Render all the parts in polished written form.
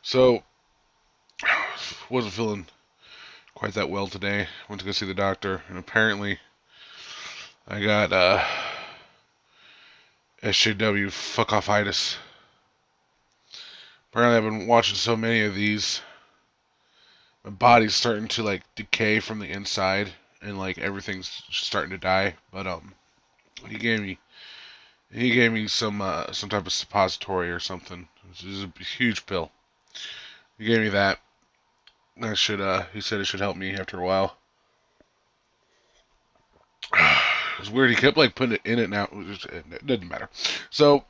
So, wasn't feeling quite that well today. Went to go see the doctor, and apparently I got SJW fuck offitis. Apparently, I've been watching so many of these. My body's starting to like decay from the inside, and like everything's starting to die. But he gave me he gave me some type of suppository or something. Which is a huge pill. He gave me that. That should he said it should help me after a while. It's weird. He kept like putting it in it now. It doesn't matter. So,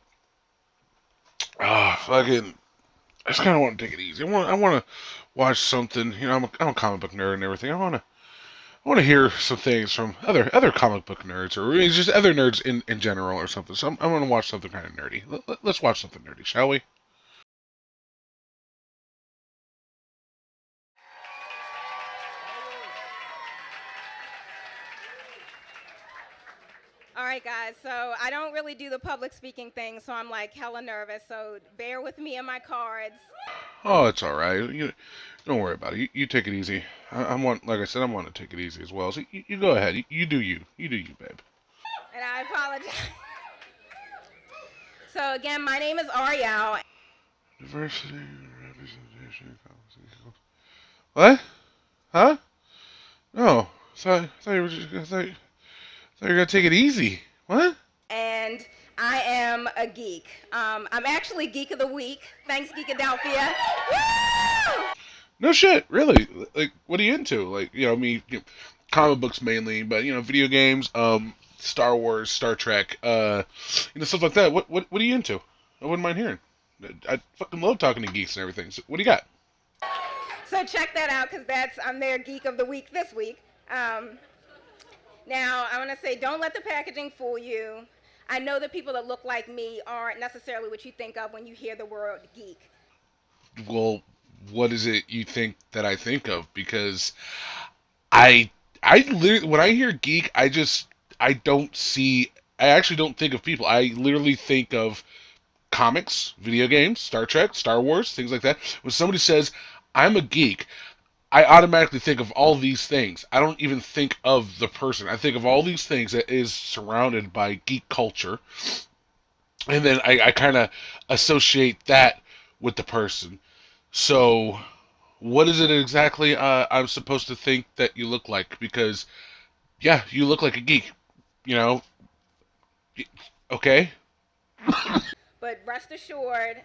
fucking, I just kind of want to take it easy. I want to watch something. You know, I'm a comic book nerd and everything. I want to hear some things from other comic book nerds or just other nerds in general or something. So I'm going to watch something kind of nerdy. Let's watch something nerdy, shall we? All right, guys. So I don't really do the public speaking thing, so I'm like hella nervous. So bear with me and my cards. Oh, it's all right. You don't worry about it. You take it easy. Like I said, I want to take it easy as well. So you go ahead. You do you. You do you, babe. And I apologize. So again, my name is Ariel. Diversity, representation, what? Huh? No. I thought you were just. I thought you were gonna take it easy. What? And I am a geek. I'm actually Geek of the Week. Thanks, Geekadelphia. Woo! No shit. Really? Like, what are you into? Like, comic books mainly, but video games, Star Wars, Star Trek, stuff like that. What are you into? I wouldn't mind hearing. I fucking love talking to geeks and everything. So what do you got? So check that out, because I'm their Geek of the Week this week. Now, I want to say, don't let the packaging fool you. I know that people that look like me aren't necessarily what you think of when you hear the word geek. Well, what is it you think that I think of? Because I I literally when I hear geek, I don't see. I actually don't think of people. I literally think of comics, video games, Star Trek, Star Wars, things like that. When somebody says I'm a geek, I automatically think of all these things. I don't even think of the person. I think of all these things that is surrounded by geek culture, and then I kind of associate that with the person. So, what is it exactly I'm supposed to think that you look like? Because yeah, you look like a geek. You know, okay. But rest assured,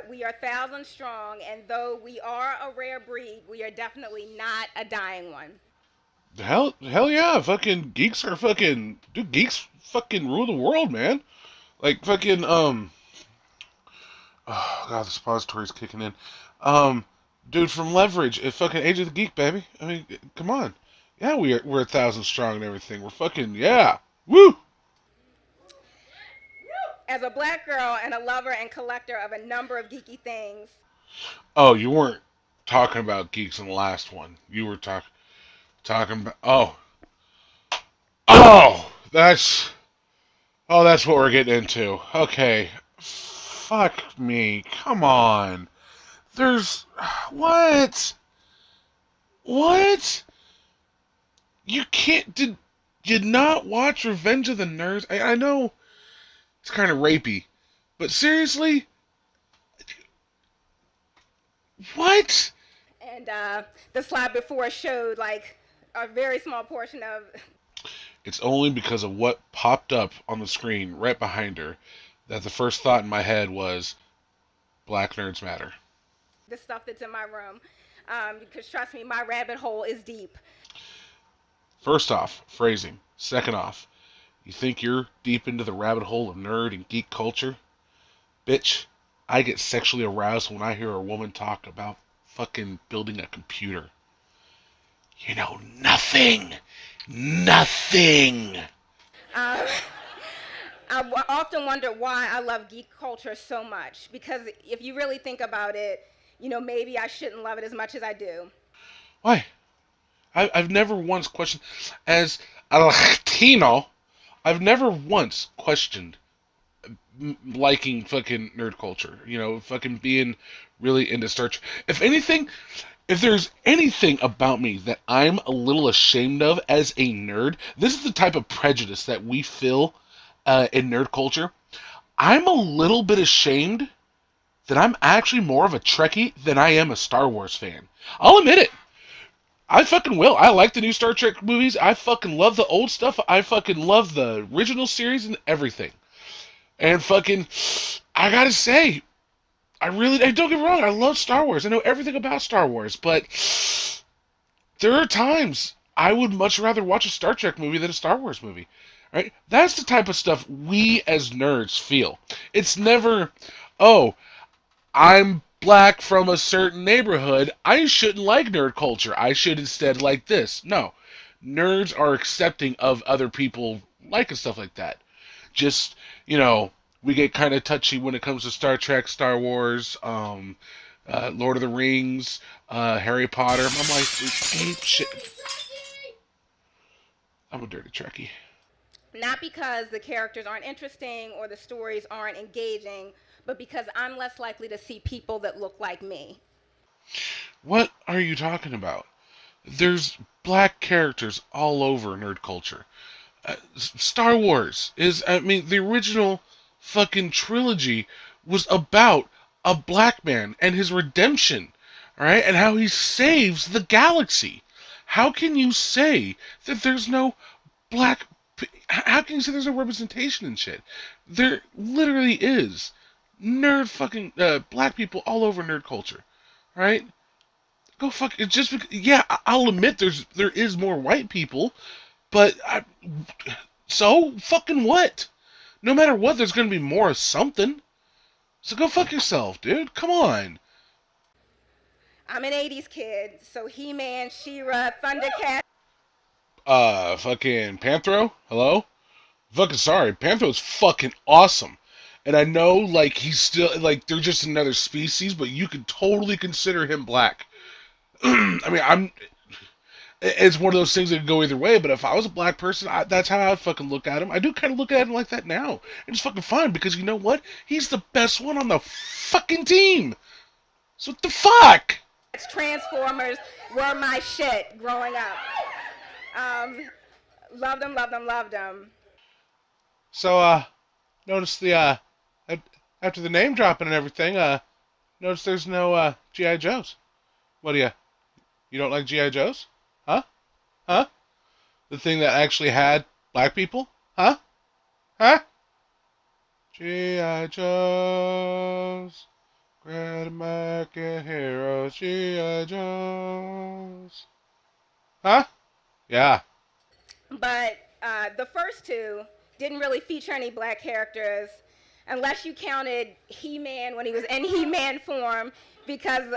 we are thousands strong, and though we are a rare breed, we are definitely not a dying one. Hell yeah, fucking geeks are fucking dude. Geeks fucking rule the world, man. Like fucking oh god, the suppository's kicking in. Um, dude from Leverage, fucking Age of the Geek, baby. I mean, come on. Yeah, we're a thousand strong and everything. We're fucking yeah. Woo. As a black girl and a lover and collector of a number of geeky things, Oh, you weren't talking about geeks in the last one. You were talking about oh that's what we're getting into. Okay, fuck me. Come on. There's what? What? You can't did you not watch Revenge of the Nerds? I know it's kind of rapey, but seriously, what? and the slide before showed like a very small portion of It's only because of what popped up on the screen right behind her that the first thought in my head was Black Nerds Matter. the stuff that's in my room. Because trust me, my rabbit hole is deep. First off, phrasing. Second off, you think you're deep into the rabbit hole of nerd and geek culture? Bitch, I get sexually aroused when I hear a woman talk about fucking building a computer. You know nothing. Nothing. Um, often wonder why I love geek culture so much. Because if you really think about it, maybe I shouldn't love it as much as I do. Why? I've never once questioned, as a Latino, I've never once questioned liking fucking nerd culture. You know, fucking being really into Star Trek. If anything, if there's anything about me that I'm a little ashamed of as a nerd, this is the type of prejudice that we feel in nerd culture. I'm a little bit ashamed that I'm actually more of a Trekkie than I am a Star Wars fan. I'll admit it. I fucking will. I like the new Star Trek movies. I fucking love the old stuff. I fucking love the original series and everything. And fucking, I gotta say, don't get me wrong, I love Star Wars. I know everything about Star Wars, but there are times I would much rather watch a Star Trek movie than a Star Wars movie. Right? That's the type of stuff we as nerds feel. It's never, oh, I'm black from a certain neighborhood. I shouldn't like nerd culture. I should instead like this. No. Nerds are accepting of other people liking stuff like that. Just, you know, we get kind of touchy when it comes to Star Trek, Star Wars, Lord of the Rings, Harry Potter. I'm like, shit. I'm a dirty Trekkie. Not because the characters aren't interesting or the stories aren't engaging, but because I'm less likely to see people that look like me. What are you talking about? There's black characters all over nerd culture. Star Wars is, I mean, the original fucking trilogy was about a black man and his redemption, right? And how he saves the galaxy. How can you say that there's no black? How can you say there's no representation and shit? There literally is nerd fucking black people all over nerd culture, right? Go fuck it. Just because, yeah, I'll admit there is more white people, but so fucking what? No matter what, there's gonna be more of something. So go fuck yourself, dude. Come on. I'm an 80s kid, so He Man, She Ra, Thundercat. Fucking panthro. Hello. Fucking sorry. Panthro's fucking awesome. And I know, like, he's still like they're just another species, but you could totally consider him black. I mean, it's one of those things that could go either way. But if I was a black person, that's how I'd fucking look at him. I do kind of look at him like that now, and it's fucking fine because you know what? He's the best one on the fucking team. So what the fuck? Transformers were my shit growing up. Um, Loved them, loved them, loved them. So notice the after the name dropping and everything, notice there's no GI Joes. What do you don't like GI Joes? Huh? Huh? The thing that actually had black people? Huh? Huh? GI Joes. Great American heroes, G.I. Jones. Huh? Yeah. But the first two didn't really feature any black characters, unless you counted He-Man when he was in He-Man form, because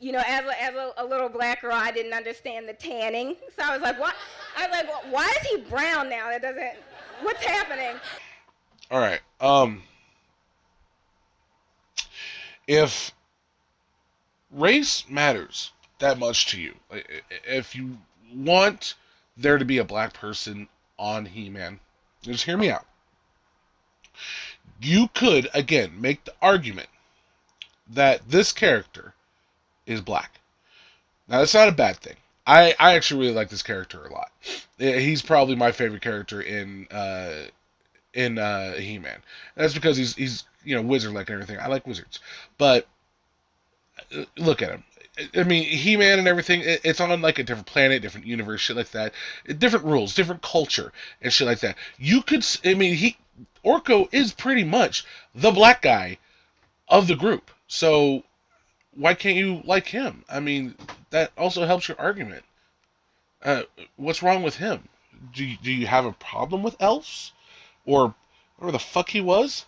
as a little black girl, I didn't understand the tanning. So I was like, what? I was like, well, why is he brown now? That doesn't. What's happening? All right. If race matters that much to you, if you want there to be a black person on He-Man, just hear me out. You could again make the argument that this character is black. Now that's not a bad thing. I actually really like this character a lot. He's probably my favorite character in He-Man. That's because he's wizard like and everything. I like wizards, but look at him. I mean, He-Man and everything. It's on like a different planet, different universe, shit like that. Different rules, different culture, and shit like that. You could, I mean, Orko is pretty much the black guy of the group. So why can't you like him? I mean, that also helps your argument. What's wrong with him? Do you have a problem with elves or whatever the fuck he was?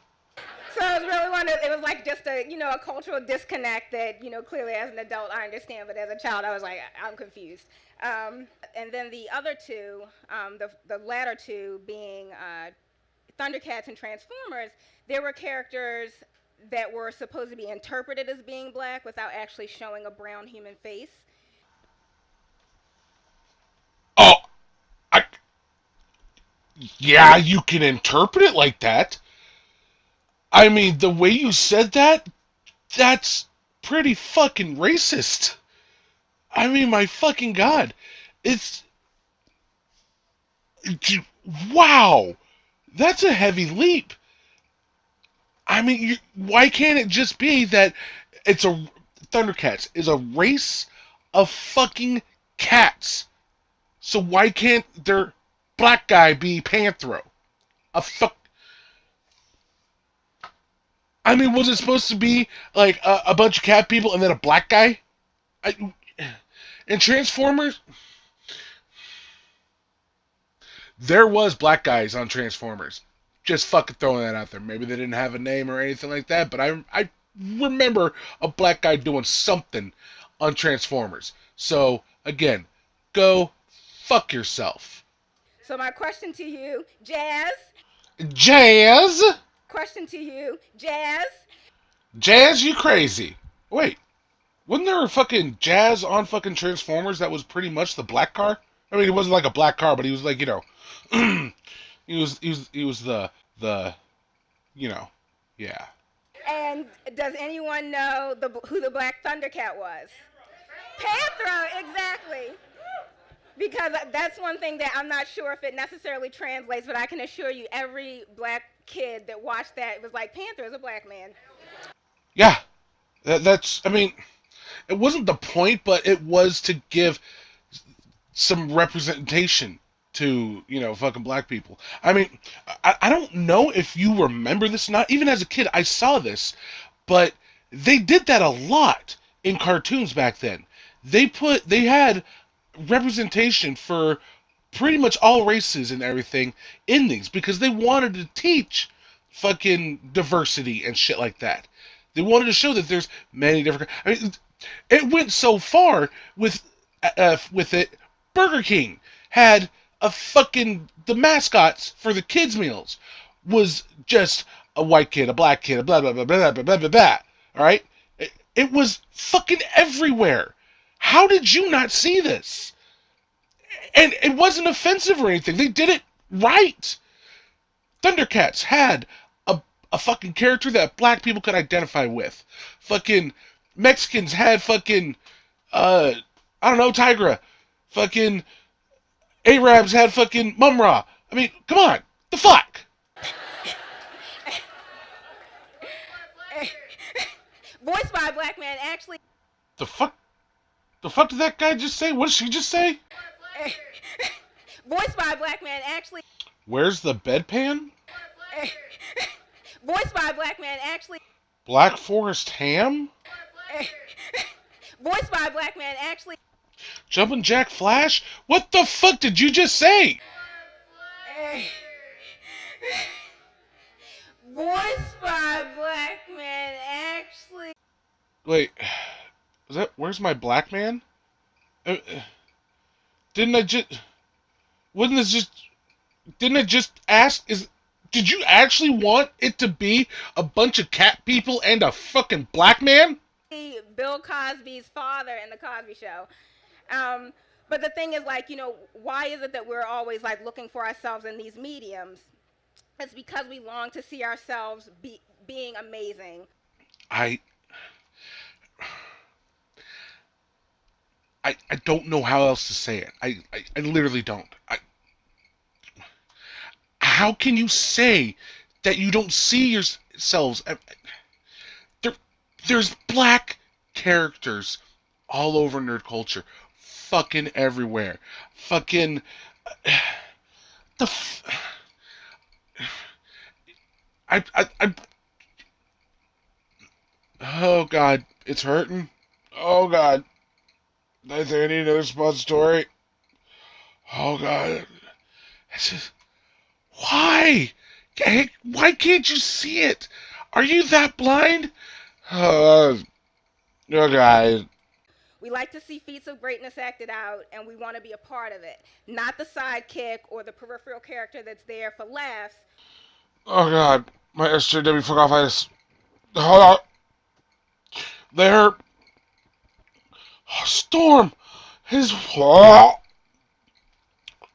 So it was really it was like just a cultural disconnect that clearly as an adult I understand, but as a child I was like I'm confused. And then the other two, the latter two being Thundercats and Transformers, there were characters that were supposed to be interpreted as being black without actually showing a brown human face. Oh, I, yeah, you can interpret it like that. I mean, the way you said that, that's pretty fucking racist. I mean, my fucking god. It's. Wow! That's a heavy leap. I mean, why can't it just be that it's a. Thundercats is a race of fucking cats. So why can't their black guy be panthro? A fuck. I mean, was it supposed to be like a bunch of cat people and then a black guy? I, in Transformers, there was black guys on Transformers. Just fucking throwing that out there. Maybe they didn't have a name or anything like that, but I remember a black guy doing something on Transformers. So again, go fuck yourself. So my question to you, Jazz. Jazz, Question to you, Jazz. Jazz, you crazy? Wait, wasn't there a fucking Jazz on fucking Transformers that was pretty much the black car? I mean, he wasn't like a black car, but he was like, he was the you know, yeah. And does anyone know who the Black Thundercat was? Panthro, exactly. Because that's one thing that I'm not sure if it necessarily translates, but I can assure you, every black kid that watched that was like, Panther is a black man. Yeah, that's. I mean, it wasn't the point, but it was to give some representation to fucking black people. I mean, I don't know if you remember this or not. Even as a kid, I saw this, but they did that a lot in cartoons back then. They had representation for pretty much all races and everything in these because they wanted to teach fucking diversity and shit like that. They wanted to show that there's many different. I mean, it went so far with it. Burger King had a fucking the mascots for the kids meals was just a white kid, a black kid, a blah blah blah blah blah blah blah blah. All right, it was fucking everywhere. How did you not see this? And it wasn't offensive or anything. They did it right. Thundercats had a fucking character that black people could identify with. Fucking Mexicans had fucking uh I don't know, Tigra. Fucking Arabs had fucking Mumra. I mean, come on. The fuck? Voiced by a black man, actually. The fuck? The fuck did that guy just say? What did she just say? Voiced by a black man, actually. Where's the bedpan? Voiced by a black man, actually. Black Forest ham? Voiced by a black man, actually. Jumpin' Jack Flash? What the fuck did you just say? Voiced by a black man, actually. Wait, is that where's my black man? Didn't I just? Wouldn't this just? Didn't I just ask? Did you actually want it to be a bunch of cat people and a fucking black man? Bill Cosby's father in the Cosby Show. Um, but the thing is, like, why is it that we're always like looking for ourselves in these mediums? It's because we long to see ourselves being amazing. I I don't know how else to say it. I literally don't. How can you say that you don't see yourselves? There, there's black characters all over nerd culture, fucking everywhere, fucking the. I. Oh God, it's hurting. Oh God, I think I need another spot story. Oh God, it's just, why? Hey, why can't you see it? Are you that blind? Oh, oh God. We like to see feats of greatness acted out, and we want to be a part of it, not the sidekick or the peripheral character that's there for laughs. Oh God, my SJW fuck-offitis. Hold on. There. Storm. His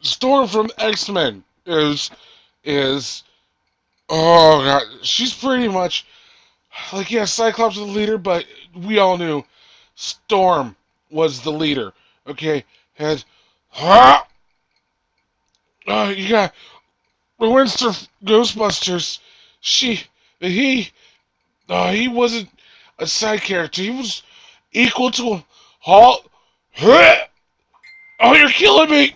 Storm from X-Men is Oh god, she's pretty much like, yeah, Cyclops was the leader, but we all knew Storm was the leader. Okay, and you got the Winster Ghostbusters. She, he, he wasn't a side character. He was equal to all. Oh, you're killing me!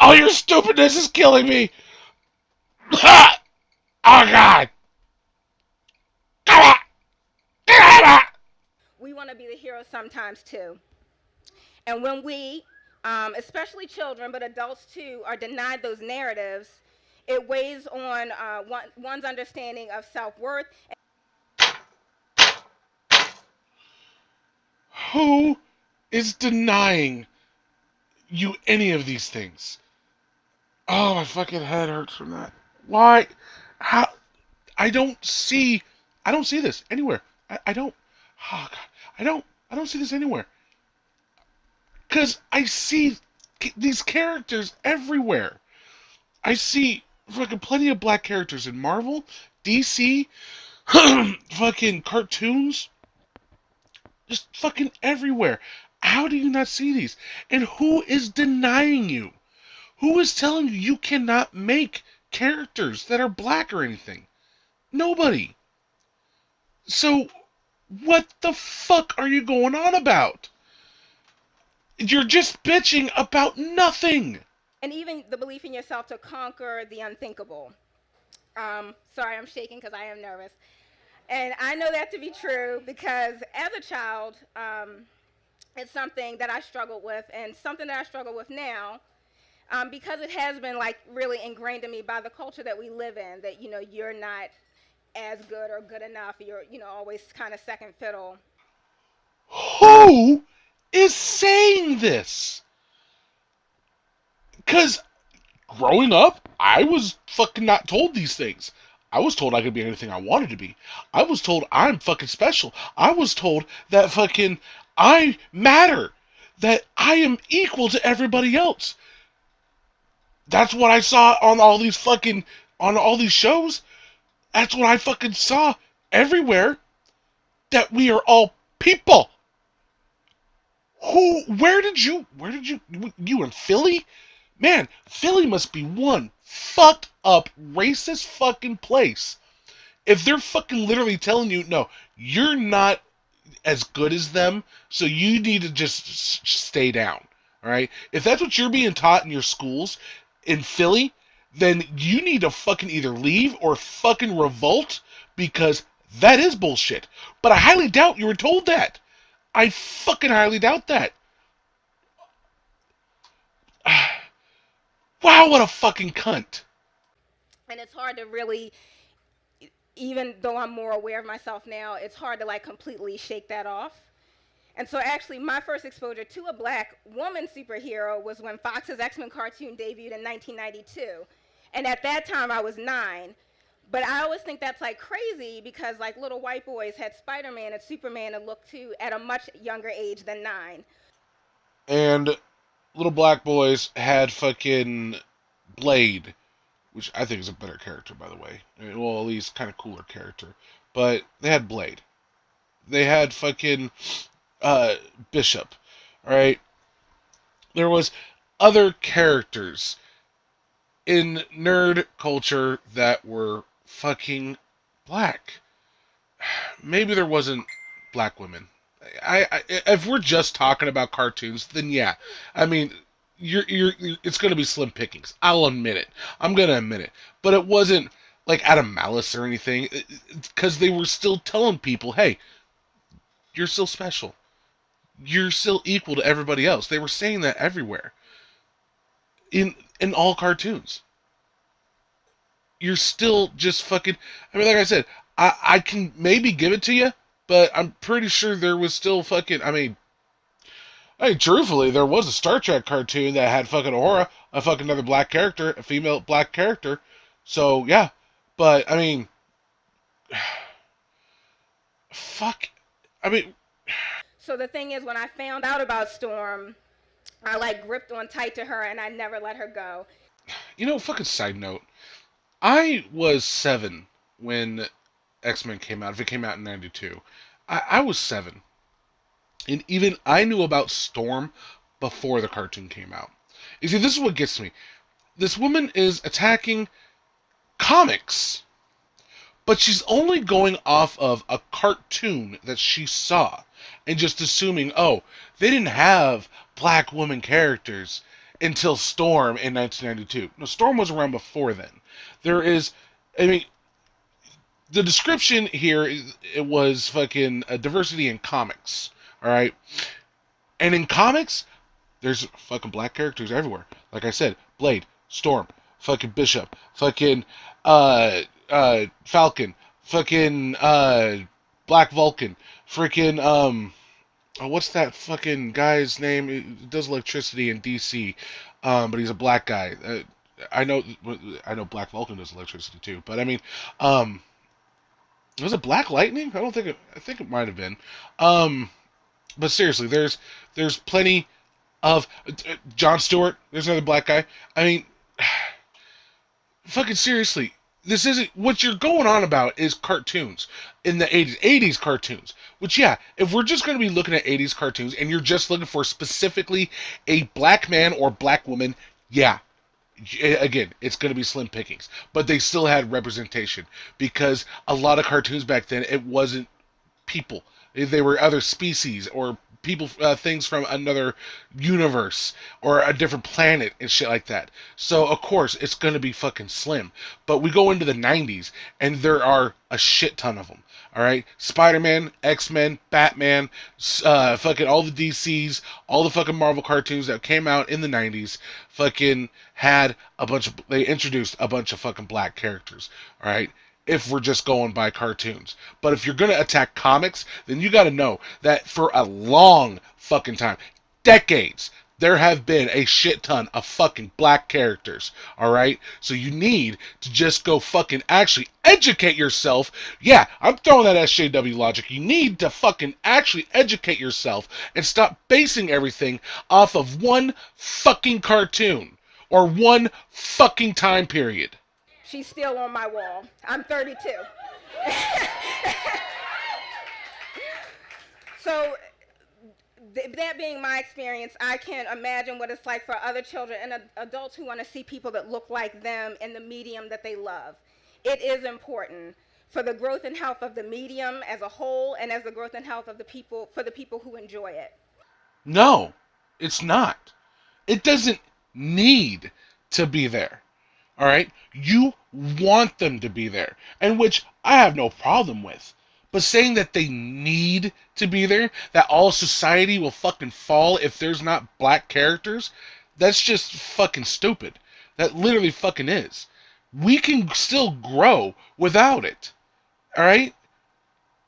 Oh, your stupidness is killing me! Oh God! Come on! Come on! We want to be the hero sometimes too. And when we, especially children, but adults too, are denied those narratives, it weighs on one's understanding of self worth. Who is denying you any of these things? Oh, my fucking head hurts from that. Why? How? I don't see. I don't see this anywhere. I don't. Oh God. I don't. I don't see this anywhere. Cause I see these characters everywhere. I see fucking plenty of black characters in Marvel, DC, fucking cartoons, just fucking everywhere. How do you not see these? And who is denying you? Who is telling you you cannot make characters that are black or anything? Nobody. So, what the fuck are you going on about? You're just bitching about nothing. And even the belief in yourself to conquer the unthinkable. Sorry, I'm shaking because I am nervous. And I know that to be true because as a child, it's something that I struggled with and something that I struggle with now because it has been like really ingrained in me by the culture that we live in that, you're not as good or good enough. You're, always kind of second fiddle. Who is saying this? Because growing up, I was fucking not told these things. I was told I could be anything I wanted to be. I was told I'm fucking special. I was told that fucking I matter. That I am equal to everybody else. That's what I saw on all these shows. That's what I fucking saw everywhere. That we are all people. You in Philly? Man, Philly must be one fucked up racist fucking place. If they're fucking literally telling you, no, you're not as good as them, so you need to just stay down. All right? If that's what you're being taught in your schools in Philly, then you need to fucking either leave or fucking revolt because that is bullshit. But I highly doubt you were told that. I fucking highly doubt that. Wow, what a fucking cunt. And it's hard to really, even though I'm more aware of myself now, it's hard to like completely shake that off. And so, actually, my first exposure to a black woman superhero was when Fox's X-Men cartoon debuted in 1992. And at that time, I was 9. But I always think that's like crazy because like little white boys had Spider-Man and Superman to look to at a much younger age than 9. And little black boys had fucking Blade, which I think is a better character, by the way. Well, at least kind of cooler character. But they had Blade. They had fucking uh, Bishop. All right. There was other characters in nerd culture that were fucking black. Maybe there wasn't black women. If we're just talking about cartoons, then yeah. I mean, it's going to be slim pickings. I'll admit it. I'm going to admit it. But it wasn't like out of malice or anything, because they were still telling people, hey, you're still special. You're still equal to everybody else. They were saying that everywhere in all cartoons. You're still just fucking. I mean, like I said, I can maybe give it to you, but I'm pretty sure there was still fucking. Truthfully, there was a Star Trek cartoon that had fucking Aura, a fucking another black character, a female black character. So yeah, but I mean, fuck. I mean, So the thing is, when I found out about Storm, I like gripped on tight to her and I never let her go. fucking side note. I was 7 when X-Men came out. If it came out in '92, I was 7, and even I knew about Storm before the cartoon came out. You see, this is what gets me. This woman is attacking comics, but she's only going off of a cartoon that she saw and just assuming, oh, they didn't have black woman characters until Storm in 1992. No, Storm was around before then. There is, I mean, the description here, it was fucking diversity in comics. All right, and in comics, there's fucking black characters everywhere. Like I said, Blade, Storm, fucking Bishop, fucking Falcon, fucking Black Vulcan, freaking what's that fucking guy's name? He does electricity in DC, but he's a black guy. I know, I know Black Vulcan does electricity too, but I mean, um, was it Black Lightning? I don't think it. I think it might have been. Um, but seriously, there's plenty of John Stewart. There's another black guy. I mean, fucking seriously, this isn't what you're going on about. Is cartoons in the '80s cartoons. Which yeah, if we're just going to be looking at '80s cartoons and you're just looking for specifically a black man or black woman, yeah. Again, it's going to be slim pickings, but they still had representation because a lot of cartoons back then it wasn't people. They were other species or people, things from another universe or a different planet and shit like that. So of course it's gonna be fucking slim. But we go into the '90s and there are a shit ton of them. All right, Spider-Man, X-Men, Batman, fucking all the DCs, all the fucking Marvel cartoons that came out in the '90s, fucking had a bunch of. They introduced a bunch of fucking black characters. All right, if we're just going by cartoons. But if you're going to attack comics, then you got to know that for a long fucking time, decades, there have been a shit ton of fucking black characters. All right? So you need to just go fucking actually educate yourself. Yeah, I'm throwing that SJW logic. You need to fucking actually educate yourself and stop basing everything off of one fucking cartoon or one fucking time period. She's still on my wall. I'm 32. So that being my experience, I can imagine what it's like for other children and adults who want to see people that look like them in the medium that they love. It is important for the growth and health of the medium as a whole, and as the growth and health of the people for the people who enjoy it. No, it's not. It doesn't need to be there. All right? You want them to be there, and which I have no problem with. But saying that they need to be there, that all society will fucking fall if there's not black characters, that's just fucking stupid. That literally fucking is. We can still grow without it. All right?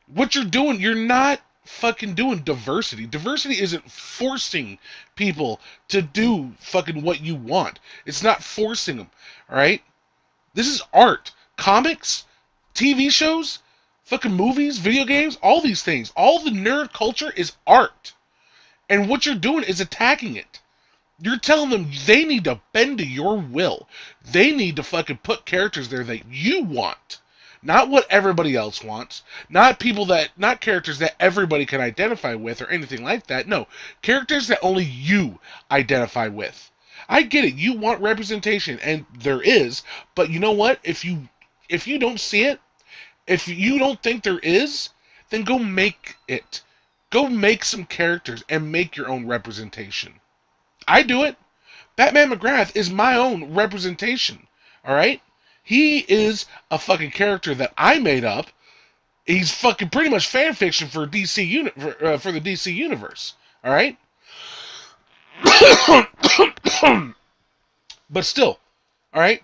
What you're doing, you're not fucking doing diversity. Diversity isn't forcing people to do fucking what you want. It's not forcing them. All right? This is art. Comics, TV shows, fucking movies, video games, all these things. All the nerd culture is art. And what you're doing is attacking it. You're telling them they need to bend to your will. They need to fucking put characters there that you want. Not what everybody else wants. Not characters that everybody can identify with or anything like that. No, characters that only you identify with. I get it. You want representation, and there is, but you know what? If you don't see it, if you don't think there is, then go make it. Go make some characters and make your own representation. I do it. Batman McGrath is my own representation. All right? He is a fucking character that I made up. He's fucking pretty much fan fiction for for the DC universe. All right? But still, all right?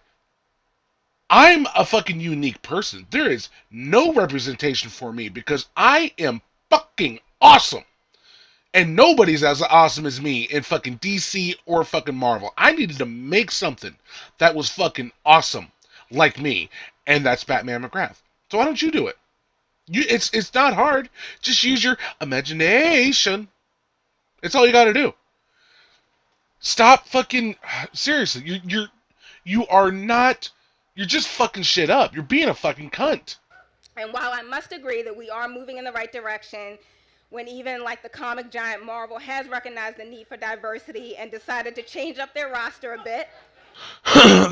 I'm a fucking unique person. There is no representation for me because I am fucking awesome. And nobody's as awesome as me in fucking DC or fucking Marvel. I needed to make something that was fucking awesome like me, and that's Batman McGrath. So why don't you do it? It's not hard. Just use your imagination. It's all you got to do. Stop fucking seriously. You are not. You're just fucking shit up. You're being a fucking cunt. And while I must agree that we are moving in the right direction, when even like the comic giant Marvel has recognized the need for diversity and decided to change up their roster a bit.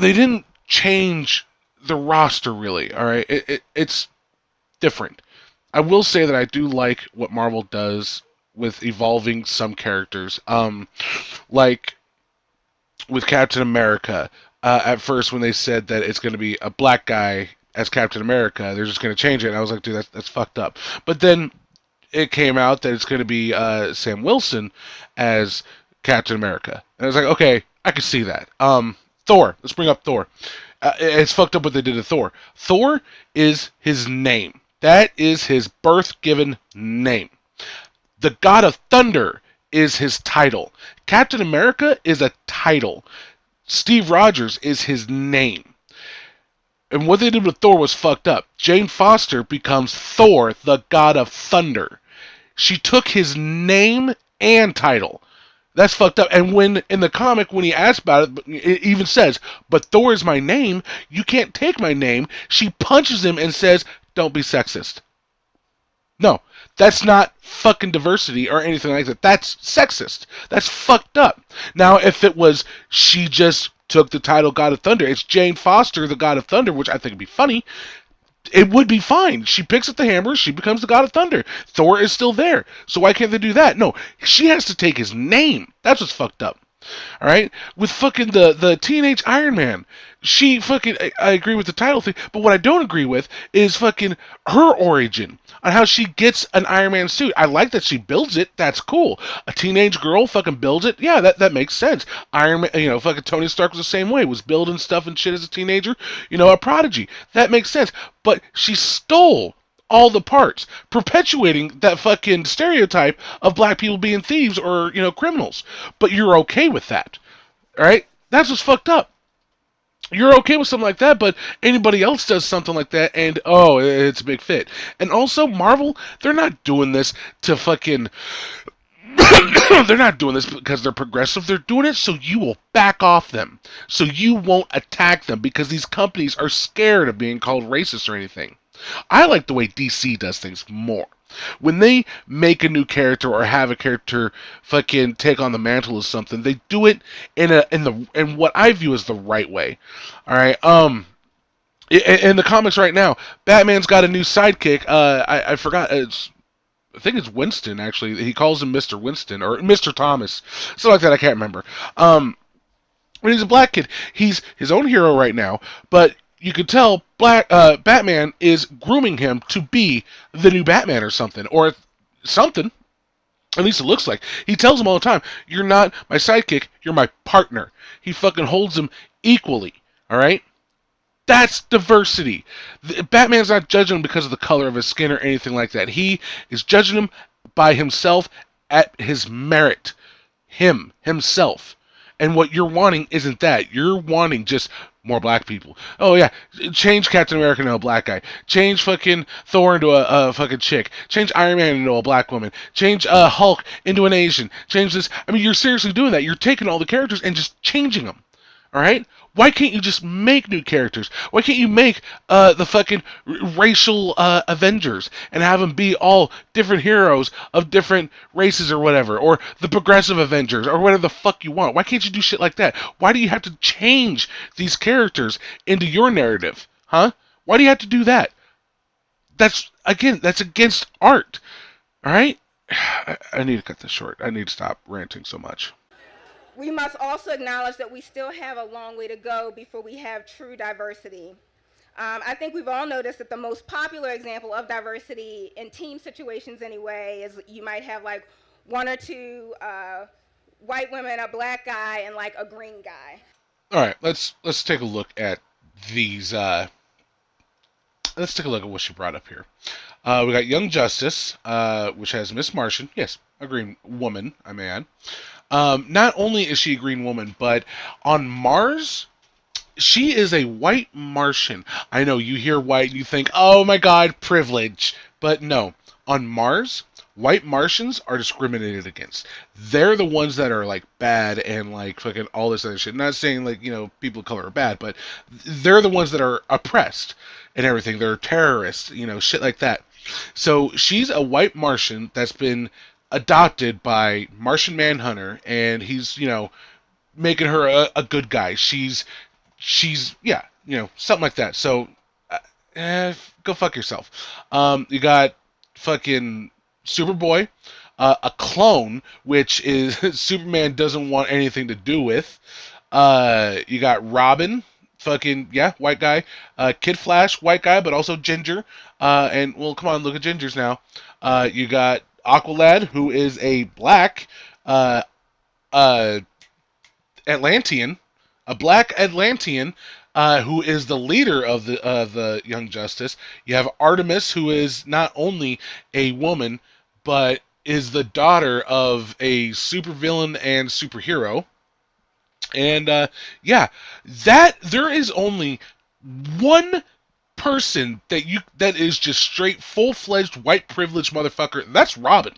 They didn't change the roster really. All right, it's different. I will say that I do like what Marvel does with evolving some characters. Like with Captain America. At first, when they said that it's going to be a black guy as Captain America, they're just going to change it. And I was like, dude, that's fucked up. But then it came out that it's going to be Sam Wilson as Captain America, and I was like, okay, I can see that. Thor. Let's bring up Thor. It's fucked up what they did to Thor. Thor is his name. That is his birth-given name. The God of Thunder is his title. Captain America is a title. Steve Rogers is his name. And what they did with Thor was fucked up. Jane Foster becomes Thor, the God of Thunder. She took his name and title. That's fucked up. And when in the comic, when he asks about it, it even says, "But Thor is my name. You can't take my name." She punches him and says, "Don't be sexist." No, that's not fucking diversity or anything like that. That's sexist. That's fucked up. Now, if it was she just took the title God of Thunder, it's Jane Foster, the God of Thunder, which I think would be funny. It would be fine. She picks up the hammer, she becomes the God of Thunder. Thor is still there. So why can't they do that? No, she has to take his name. That's what's fucked up. All right, with fucking the teenage Iron Man, she fucking I agree with the title thing, but what I don't agree with is fucking her origin on how she gets an Iron Man suit. I like that she builds it. That's cool. A teenage girl fucking builds it. Yeah, that makes sense. Iron Man, fucking Tony Stark was the same way. Was building stuff and shit as a teenager. A prodigy. That makes sense. But she stole all the parts, perpetuating that fucking stereotype of black people being thieves or, criminals. But you're okay with that, all right? That's what's fucked up. You're okay with something like that, but anybody else does something like that, and oh, it's a big fit. And also, Marvel, they're not doing this to fucking. They're not doing this because they're progressive. They're doing it so you will back off them, so you won't attack them because these companies are scared of being called racist or anything. I like the way DC does things more. When they make a new character or have a character fucking take on the mantle of something, they do it in what I view as the right way. All right. In the comics right now, Batman's got a new sidekick. I forgot. I think it's Winston actually. He calls him Mr. Winston or Mr. Thomas, something like that. I can't remember. When he's a black kid, he's his own hero right now, but you could tell Batman is grooming him to be the new Batman or something, something. At least it looks like. He tells him all the time, "You're not my sidekick. You're my partner." He fucking holds him equally. All right. That's diversity. Batman's not judging him because of the color of his skin or anything like that. He is judging him by himself at his merit. Himself. And what you're wanting isn't that. You're wanting just more black people. Oh yeah, change Captain America into a black guy. Change fucking Thor into a fucking chick. Change Iron Man into a black woman. Change Hulk into an Asian. Change this. I mean, you're seriously doing that. You're taking all the characters and just changing them. All right? Why can't you just make new characters? Why can't you make the fucking racial Avengers and have them be all different heroes of different races or whatever, or the progressive Avengers or whatever the fuck you want? Why can't you do shit like that? Why do you have to change these characters into your narrative, huh? Why do you have to do that? That's against art. All right? I need to cut this short. I need to stop ranting so much. We must also acknowledge that we still have a long way to go before we have true diversity. I think we've all noticed that the most popular example of diversity in team situations, anyway, is you might have like one or two white women, a black guy, and like a green guy. All right, let's take a look at these. Let's take a look at what she brought up here. We got Young Justice, which has Miss Martian. Yes, a green woman, I may add. Not only is she a green woman, but on Mars, she is a white Martian. I know you hear white and you think, oh my god, privilege. But no. On Mars, white Martians are discriminated against. They're the ones that are like bad and like fucking all this other shit. Not saying like, people of color are bad, but they're the ones that are oppressed and everything. They're terrorists, shit like that. So she's a white Martian that's been adopted by Martian Manhunter, and he's, making her a good guy. She's yeah, something like that. So, uh, go fuck yourself. You got fucking Superboy, a clone, which is Superman doesn't want anything to do with. You got Robin, fucking yeah, white guy. Kid Flash, white guy, but also ginger. And well, come on, look at gingers now. You got Aqualad, who is a black uh, uh, Atlantean, a black Atlantean, who is the leader of the Young Justice. You have Artemis, who is not only a woman but is the daughter of a supervillain and superhero. And yeah, that there is only one person that is just straight full fledged white privileged motherfucker. And that's Robin.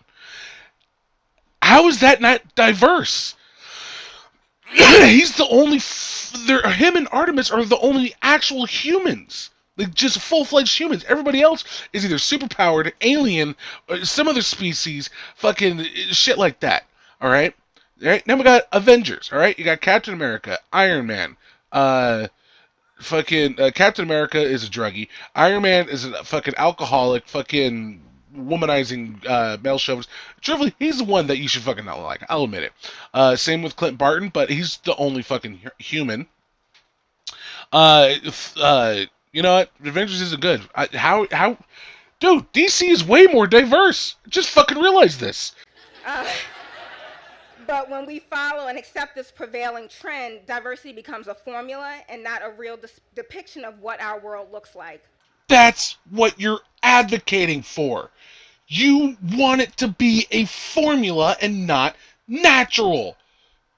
How is that not diverse? He's the only. Him and Artemis are the only actual humans. Like, just full fledged humans. Everybody else is either superpowered, alien, or some other species, fucking shit like that. Alright? Alright? Now we got Avengers, alright? You got Captain America, Iron Man, fucking Captain America is a druggie. Iron Man is a fucking alcoholic, fucking womanizing male chauvinist. Truthfully, he's the one that you should fucking not like. I'll admit it. Same with Clint Barton, but he's the only fucking human. Uh, you know what? Avengers isn't good. Dude, DC is way more diverse. Just fucking realize this. Uh, but when we follow and accept this prevailing trend, diversity becomes a formula and not a real depiction of what our world looks like. That's what you're advocating for. You want it to be a formula and not natural.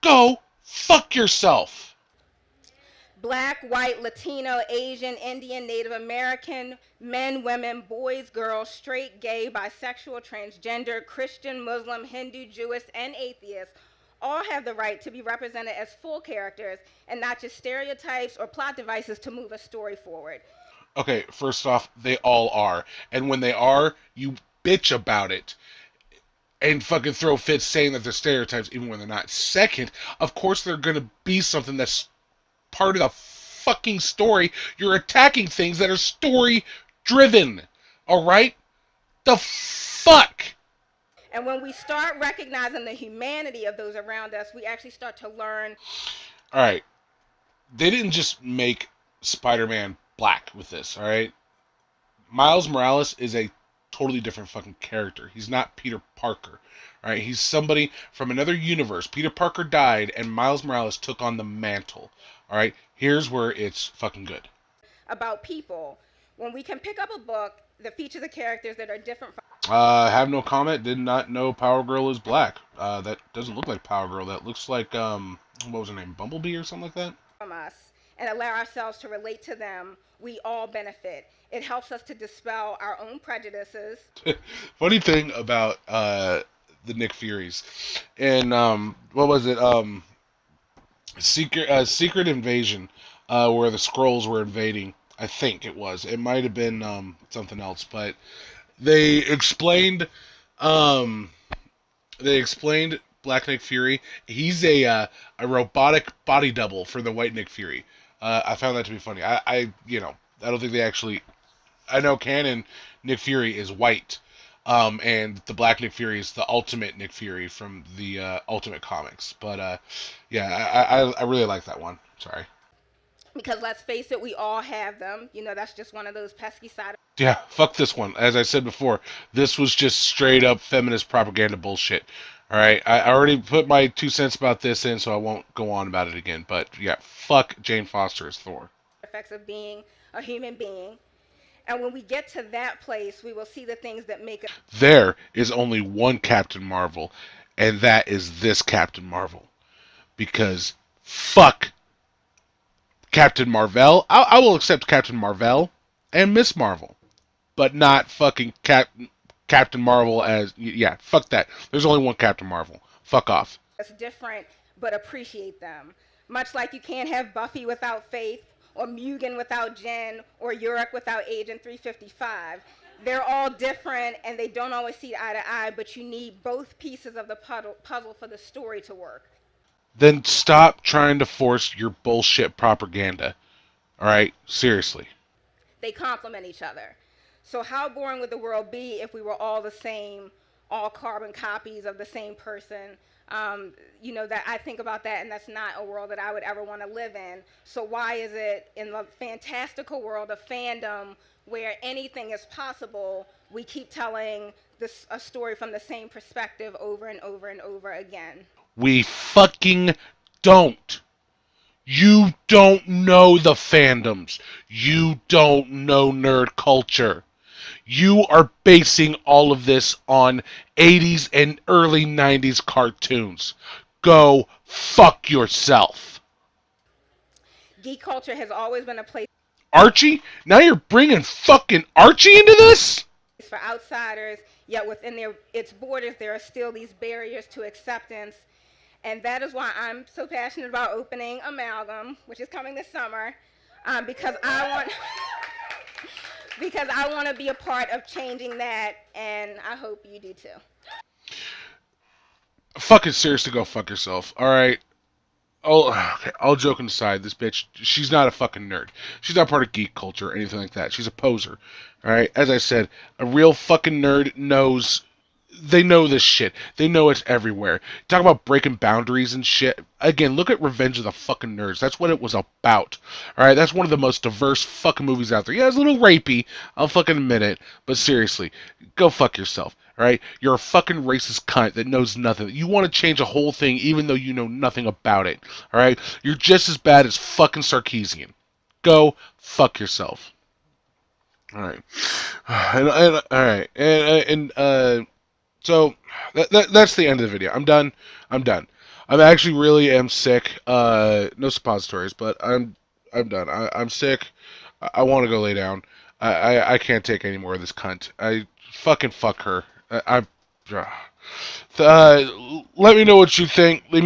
Go fuck yourself. Black, white, Latino, Asian, Indian, Native American, men, women, boys, girls, straight, gay, bisexual, transgender, Christian, Muslim, Hindu, Jewish, and atheist all have the right to be represented as full characters and not just stereotypes or plot devices to move a story forward. Okay, first off, they all are. And when they are, you bitch about it and fucking throw fits saying that they're stereotypes even when they're not. Second, of course they're going to be something that's part of the fucking story. You're attacking things that are story driven. Alright? The fuck? And when we start recognizing the humanity of those around us, we actually start to learn. Alright. They didn't just make Spider-Man black with this, alright? Miles Morales is a totally different fucking character. He's not Peter Parker. Alright, he's somebody from another universe. Peter Parker died and Miles Morales took on the mantle. Alright, here's where it's fucking good. About people. When we can pick up a book that features the characters that are different from Have no comment. Did not know Power Girl is black. That doesn't look like Power Girl. That looks like, what was her name? Bumblebee or something like that? us and allow ourselves to relate to them, we all benefit. It helps us to dispel our own prejudices. Funny thing about the Nick Furies, and what was it? Secret Invasion, where the Skrulls were invading. I think it was. It might have been something else, but they explained um, Black Nick Fury. He's a robotic body double for the White Nick Fury. I found that to be funny. I don't think they actually. I know canon Nick Fury is white, and the Black Nick Fury is the Ultimate Nick Fury from the Ultimate Comics. But yeah, I really like that one. Sorry. Because let's face it, we all have them. That's just one of those pesky side. Yeah, fuck this one. As I said before, this was just straight up feminist propaganda bullshit. All right, I already put my 2 cents about this in, so I won't go on about it again. But yeah, fuck Jane Foster as Thor. Effects of being a human being. And when we get to that place, we will see the things that make us. There is only one Captain Marvel, and that is this Captain Marvel. Because fuck Captain Marvel. I will accept Captain Marvel and Miss Marvel, but not fucking Captain Marvel as yeah, fuck that. There's only one Captain Marvel. Fuck off. That's different, but appreciate them. Much like you can't have Buffy without Faith, or Mugen without Jen, or Yorick without Agent 355. They're all different and they don't always see eye to eye, but you need both pieces of the puzzle for the story to work. Then stop trying to force your bullshit propaganda. All right, seriously. They complement each other. So, how boring would the world be if we were all the same, all carbon copies of the same person? That I think about that, and that's not a world that I would ever want to live in. So, why is it in the fantastical world of fandom where anything is possible, we keep telling a story from the same perspective over and over and over again? We fucking don't. You don't know the fandoms. You don't know nerd culture. You are basing all of this on 80s and early 90s cartoons. Go fuck yourself. Geek culture has always been a place Archie? Now you're bringing fucking Archie into this? for outsiders, yet within its borders, there are still these barriers to acceptance. And that is why I'm so passionate about opening Amalgam, which is coming this summer, because I want because I want to be a part of changing that, and I hope you do too. Fucking seriously, go fuck yourself. Alright? Okay, all joking aside, this bitch, she's not a fucking nerd. She's not part of geek culture or anything like that. She's a poser. Alright? As I said, a real fucking nerd knows. They know this shit. They know it's everywhere. Talk about breaking boundaries and shit. Again, look at Revenge of the fucking Nerds. That's what it was about. Alright? That's one of the most diverse fucking movies out there. Yeah, it's a little rapey. I'll fucking admit it. But seriously, go fuck yourself. Alright? You're a fucking racist cunt that knows nothing. You want to change a whole thing even though you know nothing about it. Alright? You're just as bad as fucking Sarkeesian. Go fuck yourself. Alright. Alright. So that's the end of the video. I'm done. I'm done. I'm actually really am sick. No suppositories, but I'm done. I'm sick. I want to go lay down. I can't take any more of this cunt. I fucking fuck her. Let me know what you think. Give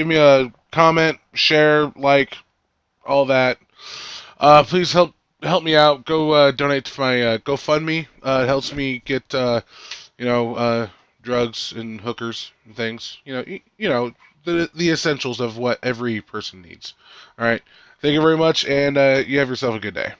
me a comment, share, like, all that. Please help me out. Go donate to my GoFundMe. It helps me get you know, drugs and hookers and things. The essentials of what every person needs. All right. Thank you very much, and you have yourself a good day.